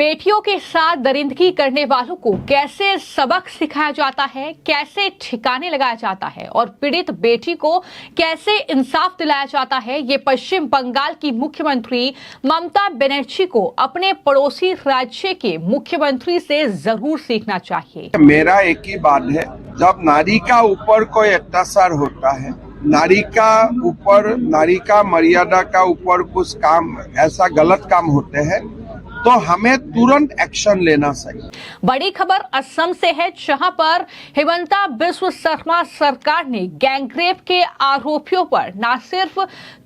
बेटियों के साथ दरिंदगी करने वालों को कैसे सबक सिखाया जाता है, कैसे ठिकाने लगाया जाता है और पीड़ित बेटी को कैसे इंसाफ दिलाया जाता है, ये पश्चिम बंगाल की मुख्यमंत्री ममता बनर्जी को अपने पड़ोसी राज्य के मुख्यमंत्री से जरूर सीखना चाहिए। मेरा एक ही बात है, जब नारी का ऊपर कोई अत्याचार होता है, नारी का ऊपर, नारी का मर्यादा का ऊपर कुछ काम, ऐसा गलत काम होते हैं तो हमें तुरंत एक्शन लेना चाहिए। बड़ी खबर असम से है, जहां पर हिमंता बिस्वा शर्मा सरकार ने गैंगरेप के आरोपियों पर न सिर्फ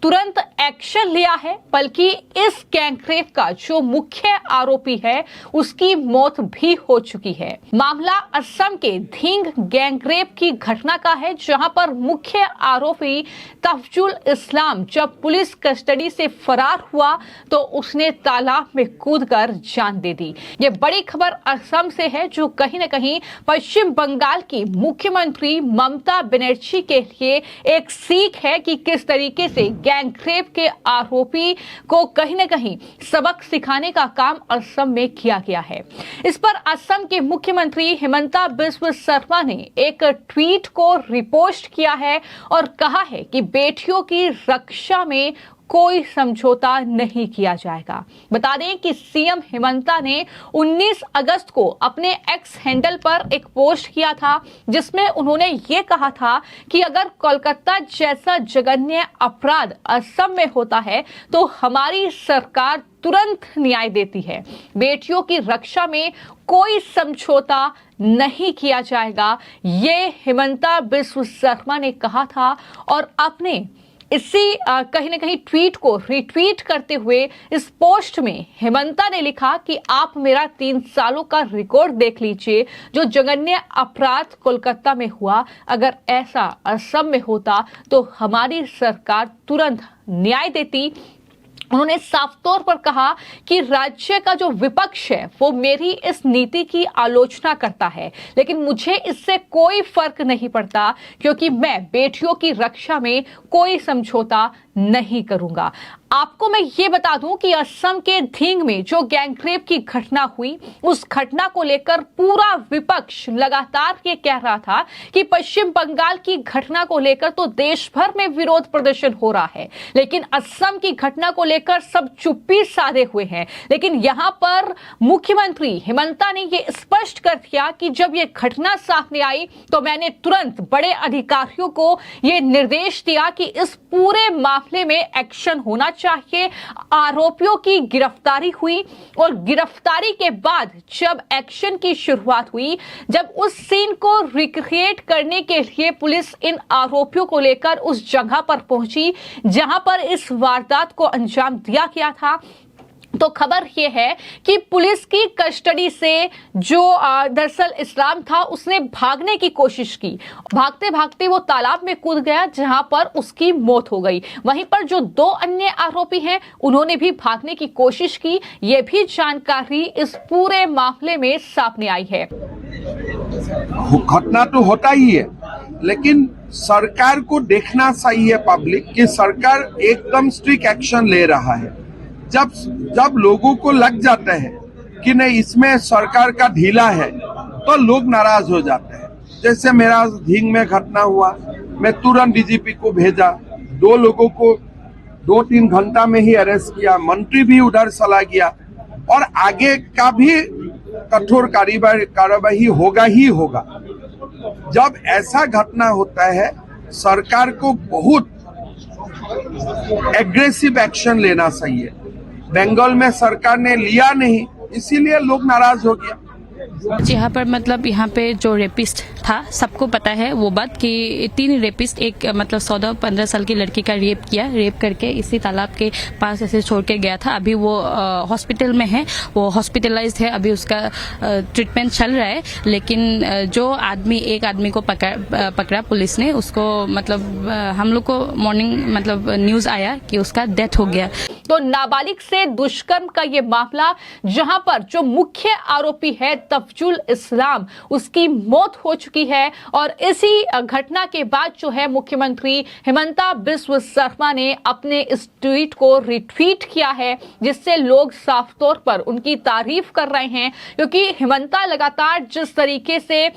तुरंत एक्शन लिया है, बल्कि इस गैंगरेप का जो मुख्य आरोपी है उसकी मौत भी हो चुकी है। मामला असम के धिंग गैंगरेप की घटना का है, जहां पर मुख्य आरोपी तफजुल इस्लाम जब पुलिस कस्टडी से फरार हुआ तो उसने तालाब में कूद कर जान दे दी। ये बड़ी खबर असम से है, जो कहीं न कहीं पश्चिम बंगाल की मुख्यमंत्री ममता बनर्जी के लिए एक सीख है कि किस तरीके से गैंगरेप के आरोपी को कहीं न कहीं सबक सिखाने का काम असम में किया गया है। इस पर असम के मुख्यमंत्री हिमंता बिस्वा शर्मा ने एक ट्वीट को रिपोस्ट किया है और कहा है कि बेटियों की रक्षा में कोई समझौता नहीं किया जाएगा। बता दें कि सीएम हिमंता ने 19 अगस्त को अपने एक्स हैंडल पर एक पोस्ट किया था, जिसमें उन्होंने ये कहा था कि अगर कोलकाता जैसा जघन्य अपराध असम में होता है तो हमारी सरकार तुरंत न्याय देती है। बेटियों की रक्षा में कोई समझौता नहीं किया जाएगा, ये हिमंता बिस्वा शर्मा ने कहा था। और अपने इसी कहीं न कहीं ट्वीट को रिट्वीट करते हुए इस पोस्ट में हिमंता ने लिखा कि आप मेरा 3 सालों का रिकॉर्ड देख लीजिए, जो जघन्य अपराध कोलकाता में हुआ, अगर ऐसा असम में होता तो हमारी सरकार तुरंत न्याय देती। उन्होंने साफ तौर पर कहा कि राज्य का जो विपक्ष है वो मेरी इस नीति की आलोचना करता है, लेकिन मुझे इससे कोई फर्क नहीं पड़ता, क्योंकि मैं बेटियों की रक्षा में कोई समझौता नहीं करूंगा। आपको मैं ये बता दूं कि असम के धिंग में जो गैंगरेप की घटना हुई, उस घटना को लेकर पूरा विपक्ष लगातार ये कह रहा था कि पश्चिम बंगाल की घटना को लेकर तो देश भर में विरोध प्रदर्शन हो रहा है, लेकिन असम की घटना को लेकर सब चुप्पी साधे हुए हैं। लेकिन यहां पर मुख्यमंत्री हिमंता ने ये स्पष्ट कर दिया कि जब ये घटना सामने आई तो मैंने तुरंत बड़े अधिकारियों को ये निर्देश दिया कि इस पूरे मामले में एक्शन होना चाहिए। आरोपियों की गिरफ्तारी हुई और गिरफ्तारी के बाद जब एक्शन की शुरुआत हुई, जब उस सीन को रिक्रिएट करने के लिए पुलिस इन आरोपियों को लेकर उस जगह पर पहुंची जहां पर इस वारदात को अंजाम दिया गया था, तो खबर यह है कि पुलिस की कस्टडी से जो दरअसल इस्लाम था उसने भागने की कोशिश की। भागते भागते वो तालाब में कूद गया, जहां पर उसकी मौत हो गई। वहीं पर जो 2 अन्य आरोपी हैं उन्होंने भी भागने की कोशिश की। ये भी जानकारी इस पूरे मामले में सामने आई है। घटना तो होता ही है, लेकिन सरकार को देखना चाहिए पब्लिक कि सरकार एकदम स्ट्रिक्ट एक्शन ले रहा है। जब लोगों को लग जाता है कि नहीं इसमें सरकार का ढीला है तो लोग नाराज हो जाते हैं। जैसे मेरा धिंग में घटना हुआ, मैं तुरंत डीजीपी को भेजा, 2 लोगों को 2-3 घंटा में ही अरेस्ट किया, मंत्री भी उधर चला गया और आगे का भी कठोर कार्रवाई होगा ही होगा। जब ऐसा घटना होता है सरकार को बहुत एग्रेसिव एक्शन लेना चाहिए। बंगाल में सरकार ने लिया नहीं, इसीलिए लोग नाराज हो गया। यहाँ पर मतलब यहाँ पे जो रेपिस्ट था, सबको पता है वो बात कि 3 रेपिस्ट, एक मतलब 14-15 साल की लड़की का रेप करके इसी तालाब के पास ऐसे छोड़ के गया था। अभी वो हॉस्पिटल में है, वो हॉस्पिटलाइज्ड है, अभी उसका ट्रीटमेंट चल रहा है। लेकिन जो एक आदमी को पकड़ा पुलिस ने, उसको मतलब हम लोग को मॉर्निंग मतलब न्यूज आया कि उसका डेथ हो गया। तो नाबालिग से दुष्कर्म का ये मामला, जहां पर जो मुख्य आरोपी है तफजुल इस्लाम, उसकी मौत हो चुकी है। और इसी घटना के बाद जो है मुख्यमंत्री हिमंता बिस्वा शर्मा ने अपने इस ट्वीट को रिट्वीट किया है, जिससे लोग साफ तौर पर उनकी तारीफ कर रहे हैं, क्योंकि हिमंता लगातार जिस तरीके से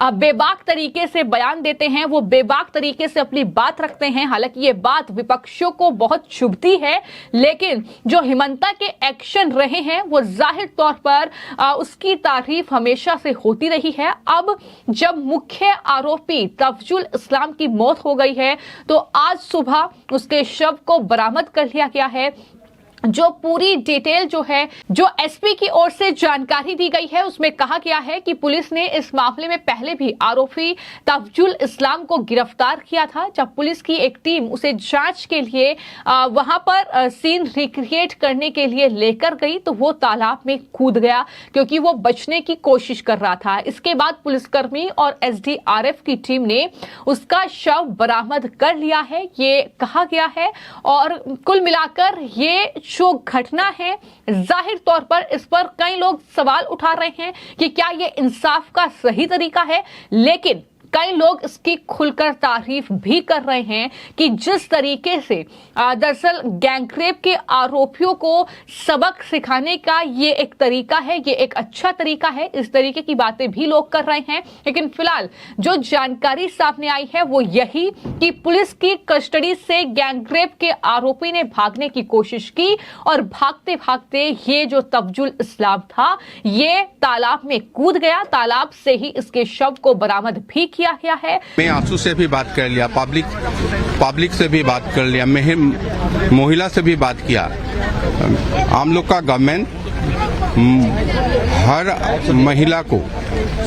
बेबाक तरीके से बयान देते हैं, वो बेबाक तरीके से अपनी बात रखते हैं। हालांकि ये बात विपक्षियों को बहुत चुभती है, लेकिन जो हिमंता के एक्शन रहे हैं वो जाहिर तौर पर उसकी तारीफ हमेशा से होती रही है। अब जब मुख्य आरोपी तफजुल इस्लाम की मौत हो गई है, तो आज सुबह उसके शव को बरामद कर लिया गया है। जो पूरी डिटेल जो है, जो एसपी की ओर से जानकारी दी गई है, उसमें कहा गया है कि पुलिस ने इस मामले में पहले भी आरोपी तफजुल इस्लाम को गिरफ्तार किया था। जब पुलिस की एक टीम उसे जांच के लिए वहां पर सीन रिक्रिएट करने के लिए लेकर गई, तो वो तालाब में कूद गया क्योंकि वो बचने की कोशिश कर रहा था। इसके बाद पुलिसकर्मी और एसडीआरएफ की टीम ने उसका शव बरामद कर लिया है, ये कहा गया है। और कुल मिलाकर ये जो घटना है, जाहिर तौर पर इस पर कई लोग सवाल उठा रहे हैं कि क्या ये इंसाफ का सही तरीका है, लेकिन कई लोग इसकी खुलकर तारीफ भी कर रहे हैं कि जिस तरीके से दरअसल गैंगरेप के आरोपियों को सबक सिखाने का ये एक तरीका है, ये एक अच्छा तरीका है। इस तरीके की बातें भी लोग कर रहे हैं, लेकिन फिलहाल जो जानकारी सामने आई है वो यही कि पुलिस की कस्टडी से गैंगरेप के आरोपी ने भागने की कोशिश की और भागते भागते ये जो तफजुल इस्लाम था, ये तालाब में कूद गया। तालाब से ही इसके शव को बरामद भी किया गया है। मैं आंसू से भी बात कर लिया, पब्लिक से भी बात कर लिया, महिला से भी बात किया। हम लोग का गवर्नमेंट हर महिला को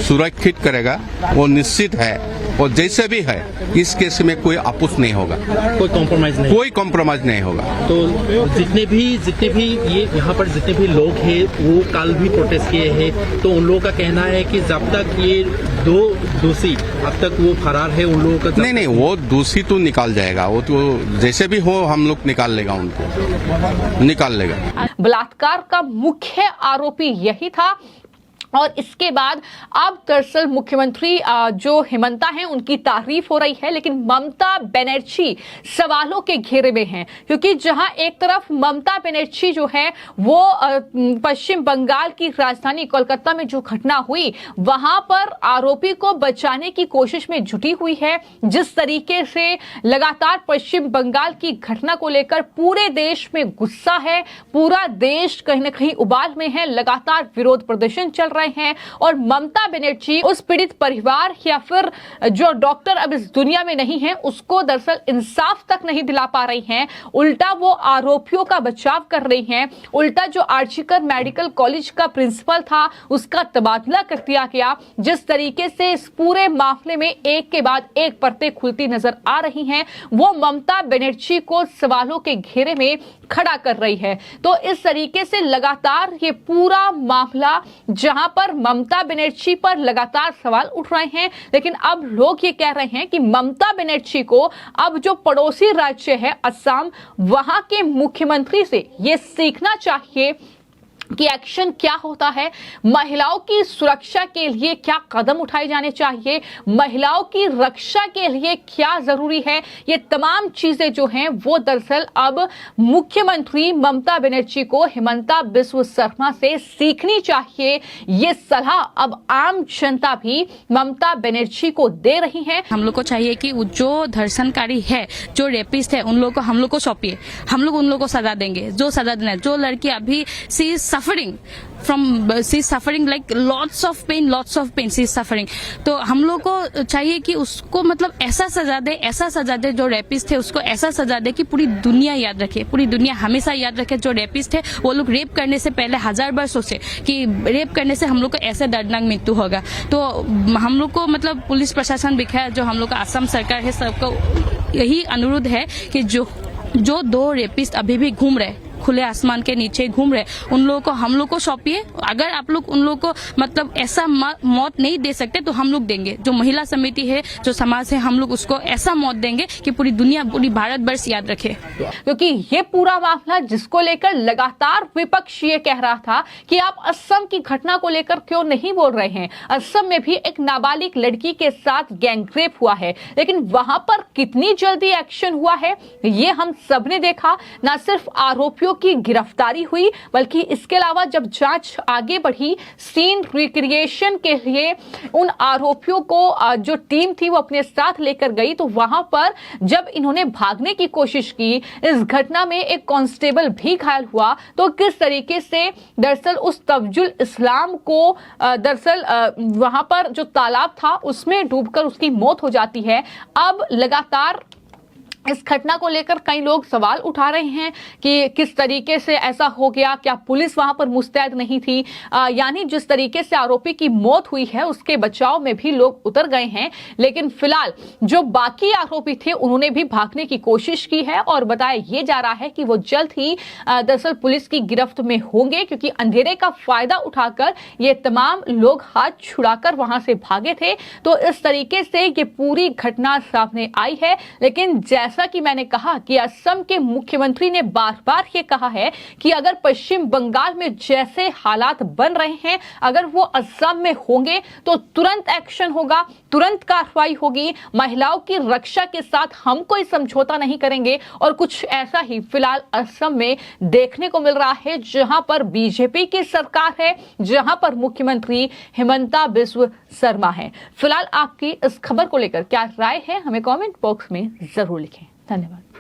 सुरक्षित करेगा, वो निश्चित है। और जैसे भी है, इस केस में कोई आपुस नहीं होगा, कोई कॉम्प्रोमाइज नहीं होगा। तो जितने भी ये यहाँ पर जितने भी लोग हैं वो कल भी प्रोटेस्ट किए हैं, तो उन लोगों का कहना है कि जब तक ये दो दोषी अब तक वो फरार है, उन लोगों का नहीं, वो दोषी तो निकाल जाएगा, वो तो जैसे भी हो हम लोग निकाल लेगा, उनको निकाल लेगा। बलात्कार का मुख्य आरोपी यही था। और इसके बाद अब दरअसल मुख्यमंत्री जो हिमंता हैं उनकी तारीफ हो रही है, लेकिन ममता बनर्जी सवालों के घेरे में हैं, क्योंकि जहां एक तरफ ममता बनर्जी जो है वो पश्चिम बंगाल की राजधानी कोलकाता में जो घटना हुई वहां पर आरोपी को बचाने की कोशिश में जुटी हुई है। जिस तरीके से लगातार पश्चिम बंगाल की घटना को लेकर पूरे देश में गुस्सा है, पूरा देश कहीं ना कहीं उबाल में है, लगातार विरोध प्रदर्शन चल रहे हैं। और ममता बनर्जी उस पीड़ित परिवार या फिर जो डॉक्टर अब इस दुनिया में नहीं है उसको दरअसल इंसाफ तक नहीं दिला पा रही हैं, उल्टा वो आरोपियों का बचाव कर रही हैं। उल्टा जो आर्जिकर मेडिकल कॉलेज का प्रिंसिपल था उसका तबादला कर दिया गया। जिस तरीके से इस पूरे मामले में एक के बाद एक परतें खुलती नजर आ रही हैं, वो ममता बनर्जी को सवालों के घेरे में खड़ा कर रही है। तो इस तरीके से लगातार ये पूरा मामला, जहां पर ममता बनर्जी पर लगातार सवाल उठ रहे हैं, लेकिन अब लोग ये कह रहे हैं कि ममता बनर्जी को अब जो पड़ोसी राज्य है असम, वहां के मुख्यमंत्री से ये सीखना चाहिए कि एक्शन क्या होता है, महिलाओं की सुरक्षा के लिए क्या कदम उठाए जाने चाहिए, महिलाओं की रक्षा के लिए क्या जरूरी है। ये तमाम चीजें जो हैं वो दरअसल अब मुख्यमंत्री ममता बनर्जी को हिमंता बिस्वा शर्मा से सीखनी चाहिए। ये सलाह अब आम जनता भी ममता बनर्जी को दे रही है। हम लोग को चाहिए कि जो धर्षणकारी है, जो रेपिस्ट है, उन लोगों को हम लोग को सौंपिए, हम लोग उन लोगों को सजा देंगे, जो सजा देना है। जो लड़की अभी she's suffering like lots of pain she's suffering, तो हम लोग को चाहिए कि उसको मतलब ऐसा सजा दे जो रेपिस्ट है उसको ऐसा सजा दे कि पूरी दुनिया याद रखे, पूरी दुनिया हमेशा याद रखे जो रेपिस्ट है वो लोग रेप करने से पहले 1000 बार सोचे कि रेप करने से हम लोग को ऐसे दर्दनाक मृत्यु होगा। तो हम लोग को मतलब पुलिस प्रशासन भी है, जो हम लोग का असम सरकार है, सबको यही अनुरोध है कि जो 2 रेपिस्ट अभी भी घूम रहे खुले आसमान के नीचे घूम रहे, उन लोगों को हम लोग को सौंपिए। अगर आप लोग उन लोगों को मतलब ऐसा मौत नहीं दे सकते तो हम लोग देंगे। जो महिला समिति है, जो समाज है, हम लोग उसको ऐसा मौत देंगे कि पूरी दुनिया, पूरी भारत वर्ष याद रखे। क्योंकि ये पूरा मामला जिसको लेकर लगातार विपक्ष ये कह रहा था कि आप असम की घटना को लेकर क्यों नहीं बोल रहे हैं। असम में भी एक नाबालिग लड़की के साथ गैंगरेप हुआ है, लेकिन वहां पर कितनी जल्दी एक्शन हुआ है ये हम सबने देखा। न सिर्फ आरोपियों की गिरफ्तारी हुई, बल्कि इसके अलावा जब जांच आगे बढ़ी, सीन रिक्रिएशन के लिए उन आरोपियों को जो टीम थी वो अपने साथ लेकर गई, तो वहां पर जब इन्होंने भागने की कोशिश की, इस घटना में एक कांस्टेबल भी घायल हुआ। तो किस तरीके से दरअसल उस तफजुल इस्लाम को दरअसल वहां पर जो तालाब था उसमें डूबकर उसकी मौत हो जाती है। अब लगातार इस घटना को लेकर कई लोग सवाल उठा रहे हैं कि किस तरीके से ऐसा हो गया, क्या पुलिस वहां पर मुस्तैद नहीं थी। यानी जिस तरीके से आरोपी की मौत हुई है उसके बचाव में भी लोग उतर गए हैं, लेकिन फिलहाल जो बाकी आरोपी थे उन्होंने भी भागने की कोशिश की है और बताया यह जा रहा है कि वो जल्द ही दरअसल पुलिस की गिरफ्त में होंगे, क्योंकि अंधेरे का फायदा उठाकर ये तमाम लोग हाथ छुड़ाकर वहां से भागे थे। तो इस तरीके से ये पूरी घटना सामने आई है। लेकिन जैसा कि मैंने कहा कि असम के मुख्यमंत्री ने बार बार ये कहा है कि अगर पश्चिम बंगाल में जैसे हालात बन रहे हैं, अगर वो असम में होंगे तो तुरंत एक्शन होगा, तुरंत कार्रवाई होगी। महिलाओं की रक्षा के साथ हम कोई समझौता नहीं करेंगे। और कुछ ऐसा ही फिलहाल असम में देखने को मिल रहा है, जहां पर बीजेपी की सरकार है, जहां पर मुख्यमंत्री हिमंता बिस्वा शर्मा है। फिलहाल आपकी इस खबर को लेकर क्या राय है, हमें कमेंट बॉक्स में जरूर लिखें। धन्यवाद।